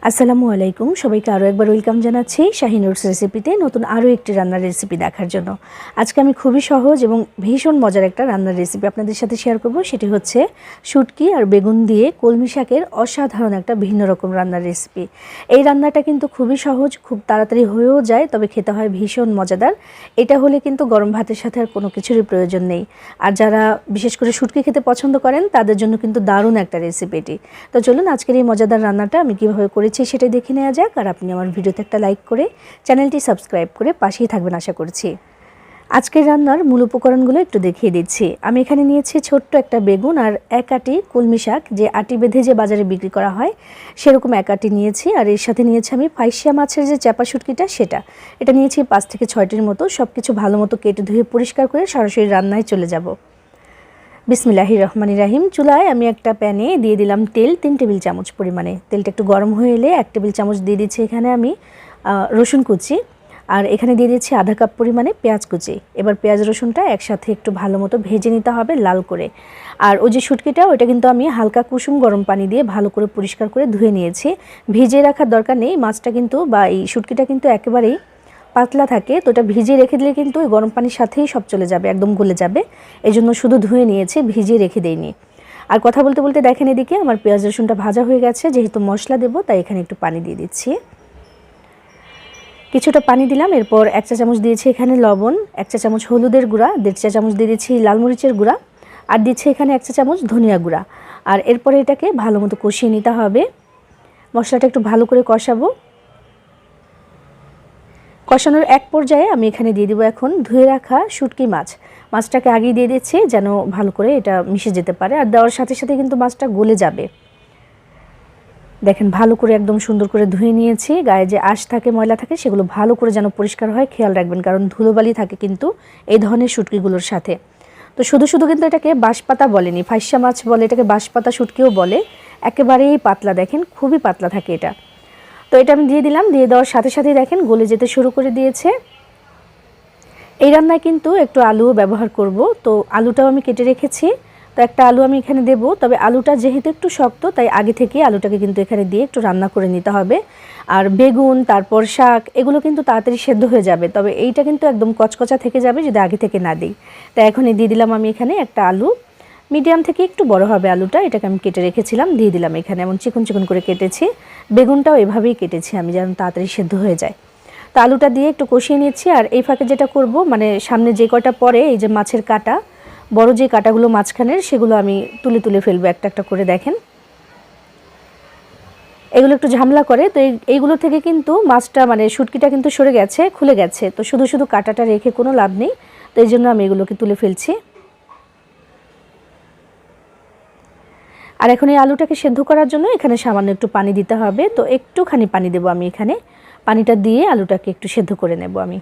আসসালামু আলাইকুম সবাইকে আরও একবার ওয়েলকাম জানাচ্ছি শাহিনুরস রেসিপিতে নতুন আরও একটি রান্নার রেসিপি দেখার জন্য। আজকে আমি খুবই সহজ এবং ভীষণ মজার একটা রান্নার রেসিপি আপনাদের সাথে শেয়ার করব। সেটি হচ্ছে শুটকি আর বেগুন দিয়ে কলমি শাকের অসাধারণ একটা ভিন্ন রকম রান্নার রেসিপি। এই রান্নাটা কিন্তু খুবই সহজ, খুব তাড়াতাড়ি হয়েও যায়, তবে খেতে হয় ভীষণ মজাদার। এটা হলে কিন্তু গরম ভাতের সাথে আর কোনো কিছুরই প্রয়োজন নেই। আর যারা বিশেষ করে শুটকি খেতে পছন্দ করেন তাদের জন্য কিন্তু দারুণ একটা রেসিপি এটি। তো চলুন আজকের এই মজাদার রান্নাটা আমি কীভাবে করেছি সেটাই দেখে নেওয়া যাক। আর আপনি আমার ভিডিওতে একটা লাইক করে চ্যানেলটি সাবস্ক্রাইব করে পাশেই থাকবেন আশা করছি। আজকের রান্নার মূল উপকরণগুলো একটু দেখিয়ে দিচ্ছি। আমি এখানে নিয়েছি ছোট্ট একটা বেগুন আর এক আটি কলমি শাক, যে আটি বেঁধে যে বাজারে বিক্রি করা হয় সেরকম এক আটি নিয়েছি। আর এর সাথে নিয়েছি আমি ফাইসিয়া মাছের যে চাপা শুটকিটা সেটা, এটা নিয়েছি 5 থেকে 6টির মতো। সব কিছু ভালো মতো কেটে ধুয়ে পরিষ্কার করে সরাসরি রান্নায় চলে যাব। বিসমিল্লাহির রহমানির রহিম। চুলায় আমি একটা প্যানে দিয়ে দিলাম তেল 3 টেবিল চামচ পরিমাণে। তেলটা একটু গরম হয়ে এলে 1 টেবিল চামচ দিয়ে দিচ্ছি এখানে আমি রসুন কুচি, আর এখানে দিয়ে দিচ্ছি আধা কাপ পরিমাণে পেঁয়াজ কুচি। এবার পেঁয়াজ রসুনটা একসাথে একটু ভালো মতো ভেজে নিতে হবে লাল করে। আর ওই যে শুটকিটা, ওইটা কিন্তু আমি হালকা কুসুম গরম পানি দিয়ে ভালো করে পরিষ্কার করে ধুয়ে নিয়েছি। ভিজিয়ে রাখার দরকার নেই, মাছটা কিন্তু বা এই শুটকিটা কিন্তু একেবারেই পাতলা থাকে, তো এটা ভিজিয়ে রেখে দিলে কিন্তু ওই গরম পানির সাথেই সব চলে যাবে, একদম গলে যাবে। এই জন্য শুধু ধুয়ে নিয়েছি, ভিজিয়ে রেখে দেইনি। আর কথা বলতে বলতে দেখেন এদিকে আমার পেঁয়াজ রসুনটা ভাজা হয়ে গেছে। যেহেতু মশলা দেবো তাই এখানে একটু পানি দিয়ে দিচ্ছি, কিছুটা পানি দিলাম। এরপর 1 চা চামচ দিয়েছি এখানে লবণ, 1 চা চামচ হলুদের গুঁড়া, 1.5 চা চামচ দিয়ে দিচ্ছি লাল মরিচের গুঁড়া, আর দিচ্ছি এখানে 1 চা চামচ ধনিয়া গুঁড়া। আর এরপরে এটাকে ভালো মতো কষিয়ে নিতে হবে। মশলাটা একটু ভালো করে কষাবো। কষানোর এক পর্যায়ে আমি এখানে দিয়ে দিব এখন ধুয়ে রাখা শুটকি মাছটাকে আগেই দিয়ে দিচ্ছি যেন ভালো করে এটা মিশে যেতে পারে। আর দেওয়ার সাথে সাথে কিন্তু মাছটা গলে যাবে। দেখেন ভালো করে একদম সুন্দর করে ধুয়ে নিয়েছি। গায়ে যে আঁশ থাকে, ময়লা থাকে, সেগুলো ভালো করে যেন পরিষ্কার হয় খেয়াল রাখবেন, কারণ ধুলোবালি থাকে কিন্তু এই ধরনের শুটকিগুলোর সাথে। তো শুধু শুধু কিন্তু এটাকে বাঁশপাতা বলেনি, ফাইসা মাছ বলে, এটাকে বাঁশপাতা শুটকিও বলে। একেবারেই পাতলা, দেখেন খুবই পাতলা থাকে এটা। তো এটা আমি দিয়ে দিলাম। দিয়ে দেওয়ার সাথে সাথেই দেখেন গলে যেতে শুরু করে দিয়েছে। এই রান্নায় কিন্তু একটু আলুও ব্যবহার করব, তো আলুটাও আমি কেটে রেখেছি। তো একটা আলু আমি এখানে দেব, তবে আলুটা যেহেতু একটু শক্ত তাই আগে থেকে আলুটাকে কিন্তু এখানে দিয়ে একটু রান্না করে নিতে হবে। আর বেগুন, তারপর শাক, এগুলো কিন্তু তাড়াতাড়ি সেদ্ধ হয়ে যাবে, তবে এইটা কিন্তু একদম কচকচা থেকে যাবে যদি আগে থেকে না দিই। তাই এখনই দিয়ে দিলাম আমি এখানে একটা আলু, মিডিয়াম থেকে একটু বড় হবে আলুটা, এটাকে আমি কেটে রেখেছিলাম, দিয়ে দিলাম এখানে। এমন চিকন চিকন করে কেটেছি। বেগুনটাও এভাবেই কেটেছি আমি যেন তাড়াতাড়ি সেদ্ধ হয়ে যায়। তো আলুটা দিয়ে একটু কষিয়ে নিচ্ছি। আর এই ফাঁকে যেটা করব, মানে সামনে যে কয়টা পরে এই যে মাছের কাঁটা, বড় যে কাঁটাগুলো মাঝখানের, সেগুলো আমি তুলে তুলে ফেলবো একটা একটা করে। দেখেন এগুলো একটু ঝামেলা করে, তো এইগুলো থেকে কিন্তু মাছটা মানে শুটকিটা কিন্তু সরে গেছে, খুলে গেছে। তো শুধু শুধু কাঁটাটা রেখে কোনো লাভ নেই, তো এই জন্য আমি এগুলোকে তুলে ফেলছি। আর এখন এই আলুটাকে সেদ্ধ করার জন্য এখানে সামান্য একটু পানি দিতে হবে। তো একটুখানি পানি দেবো আমি এখানে। পানিটা দিয়ে আলুটাকে একটু সেদ্ধ করে নেব। আমি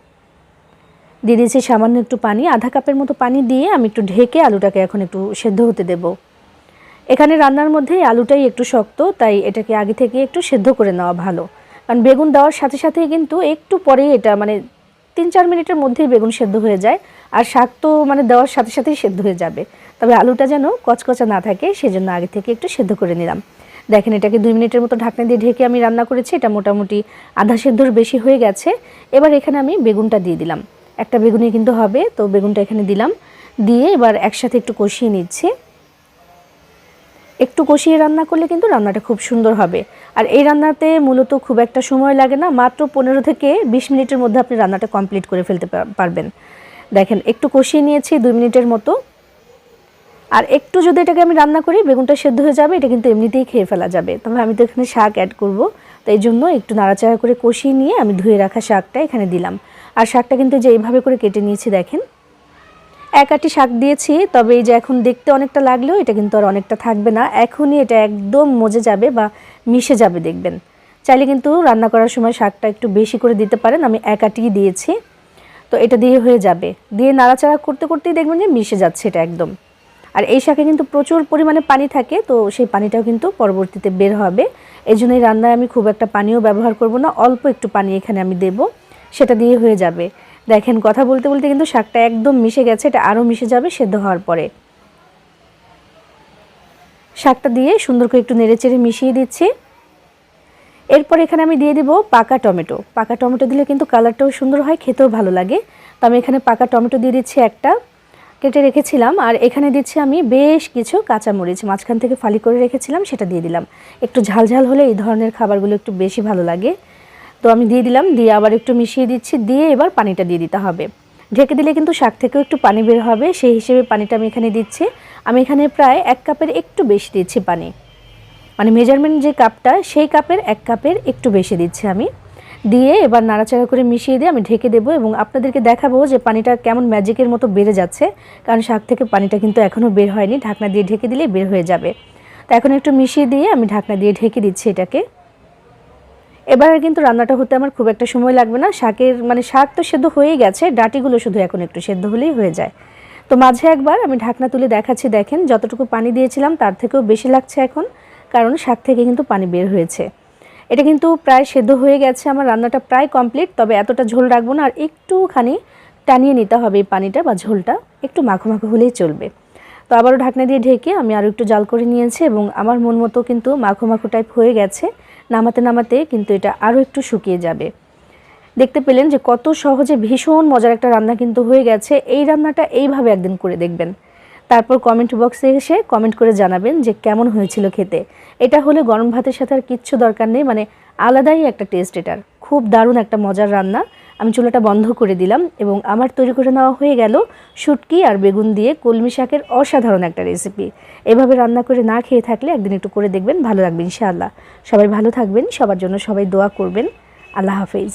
দিয়ে দিয়েছি সামান্য একটু পানি, আধা কাপের মতো পানি দিয়ে আমি একটু ঢেকে আলুটাকে এখন একটু সেদ্ধ হতে দেব। এখানে রান্নার মধ্যে আলুটাই একটু শক্ত, তাই এটাকে আগে থেকে একটু সেদ্ধ করে নেওয়া ভালো। কারণ বেগুন দেওয়ার সাথে সাথেই কিন্তু একটু পরেই এটা মানে 3-4 মিনিটের মধ্যেই বেগুন সেদ্ধ হয়ে যায়। আর শাক তো মানে দেওয়ার সাথে সাথেই সেদ্ধ হয়ে যাবে, তবে আলুটা যেন কচকচা না থাকে সেজন্য আগে থেকে একটু সেদ্ধ করে নিলাম। দেখেন এটাকে 2 মিনিটের মতো ঢাকনা দিয়ে ঢেকে আমি রান্না করেছি। এটা মোটামুটি আধা সেদ্ধর বেশি হয়ে গেছে। এবার এখানে আমি বেগুনটা দিয়ে দিলাম, একটা বেগুনই কিন্তু হবে। তো বেগুনটা এখানে দিলাম, দিয়ে এবার একসাথে একটু কষিয়ে নিচ্ছি। একটু কষিয়ে রান্না করলে কিন্তু রান্নাটা খুব সুন্দর হবে। আর এই রান্নাতে মূলত খুব একটা সময় লাগে না, মাত্র 15 থেকে 20 মিনিটের মধ্যে আপনি রান্নাটা কমপ্লিট করে ফেলতে পারবেন। দেখেন একটু কষিয়ে নিয়েছি 2 মিনিটের মতো। আর একটু যদি এটাকে আমি রান্না করি বেগুনটা সেদ্ধ হয়ে যাবে, এটা কিন্তু এমনিতেই খেয়ে ফেলা যাবে। তবে আমি তো এখানে শাক অ্যাড করব, তো এই জন্য একটু নাড়াচাড়া করে কষিয়ে নিয়ে আমি ধুয়ে রাখা শাকটা এখানে দিলাম। আর শাকটা কিন্তু যে এইভাবে করে কেটে নিয়েছি, দেখেন এক আটি শাক দিয়েছি। তবে এই যে এখন দেখতে অনেকটা লাগলেও এটা কিন্তু আর অনেকটা থাকবে না, এখনই এটা একদম মজে যাবে বা মিশে যাবে দেখবেন। চাইলে কিন্তু রান্না করার সময় শাকটা একটু বেশি করে দিতে পারেন, আমি এক আটিই দিয়েছি। তো এটা দিয়ে হয়ে যাবে, দিয়ে নাড়াচাড়া করতে করতেই দেখবেন যে মিশে যাচ্ছে এটা একদম। আর এই শাকে কিন্তু প্রচুর পরিমাণে পানি থাকে, তো সেই পানিটাও কিন্তু পরবর্তীতে বের হবে। এই জন্য এই রান্নায় আমি খুব একটা পানিও ব্যবহার করব না, অল্প একটু পানি এখানে আমি দেব, সেটা দিয়ে হয়ে যাবে। দেখেন কথা বলতে বলতে কিন্তু শাকটা একদম মিশে গেছে, এটা আরও মিশে যাবে সেদ্ধ হওয়ার পরে। শাকটা দিয়ে সুন্দর করে একটু নেড়েচেড়ে মিশিয়ে দিচ্ছি। এরপর এখানে আমি দিয়ে দিব পাকা টমেটো। পাকা টমেটো দিলে কিন্তু কালারটাও সুন্দর হয়, খেতেও ভালো লাগে। তো আমি এখানে পাকা টমেটো দিয়ে দিচ্ছি একটা, কেটে রেখেছিলাম। আর এখানে দিচ্ছি আমি বেশ কিছু কাঁচামরিচ, মাঝখান থেকে ফালি করে রেখেছিলাম, সেটা দিয়ে দিলাম। একটু ঝালঝাল হলে এই ধরনের খাবারগুলো একটু বেশি ভালো লাগে। তো আমি দিয়ে দিলাম, দিয়ে আবার একটু মিশিয়ে দিচ্ছি, দিয়ে এবার পানিটা দিয়ে দিতে হবে। ঢেকে দিলে কিন্তু শাক থেকেও একটু পানি বের হবে, সেই হিসেবে পানিটা আমি এখানে দিচ্ছি। আমি এখানে প্রায় 1 কাপের একটু বেশি দিচ্ছি পানি, মানে মেজারমেন্ট যে কাপটা সেই কাপের 1 কাপের একটু বেশি দিচ্ছি আমি। দিয়ে এবার নাড়াচাড়া করে মিশিয়ে দিয়ে আমি ঢেকে দেবো এবং আপনাদেরকে দেখাবো যে পানিটা কেমন ম্যাজিকের মতো বেড়ে যাচ্ছে, কারণ শাক থেকে পানিটা কিন্তু এখনও বের হয়নি। ঢাকনা দিয়ে ঢেকে দিলেই বের হয়ে যাবে। তো এখন একটু মিশিয়ে দিয়ে আমি ঢাকনা দিয়ে ঢেকে দিচ্ছি এটাকে। এবার কিন্তু রান্নাটা হতে আমার খুব একটা সময় লাগবে না। শাকের মানে শাক তো সেদ্ধ হয়েই গেছে, ডাঁটিগুলো শুধু এখন একটু সেদ্ধ হলেই হয়ে যায়। তো মাঝে একবার আমি ঢাকনা তুলে দেখাচ্ছি, দেখেন যতটুকু পানি দিয়েছিলাম তার থেকেও বেশি লাগছে এখন, কারণ শাক থেকে কিন্তু পানি বের হয়েছে। এটা কিন্তু প্রায় সেদ্ধ হয়ে গেছে, আমার রান্নাটা প্রায় কমপ্লিট। তবে এতটা ঝোল রাখবো না, আর একটুখানি টানিয়ে নিতে হবে এই পানিটা বা ঝোলটা, একটু মাখো মাখো হলেই চলবে। তো আবারও ঢাকনা দিয়ে ঢেকে আমি আরও একটু জাল করে নিয়েছি এবং আমার মন মতো কিন্তু মাখো মাখো টাইপ হয়ে গেছে। নামাতে নামাতে কিন্তু এটা আরও একটু শুকিয়ে যাবে। দেখতে পেলেন যে কত সহজে ভীষণ মজার একটা রান্না কিন্তু হয়ে গেছে। এই রান্নাটা এইভাবে একদিন করে দেখবেন, তারপর কমেন্ট বক্সে এসে কমেন্ট করে জানাবেন যে কেমন হয়েছিল খেতে। এটা হলে গরম ভাতের সাথে আর কিচ্ছু দরকার নেই, মানে আলাদাই একটা টেস্ট এটার। খুব দারুণ একটা মজার রান্না। আমি চুলাটা বন্ধ করে দিলাম এবং আমার তৈরি করে নেওয়া হয়ে গেল শুটকি আর বেগুন দিয়ে কলমি শাকের অসাধারণ একটা রেসিপি। এভাবে রান্না করে না খেয়ে থাকলে একদিন একটু করে দেখবেন, ভালো লাগবে ইনশাআল্লাহ। সবাই ভালো থাকবেন, সবার জন্য সবাই দোয়া করবেন। আল্লাহ হাফেজ।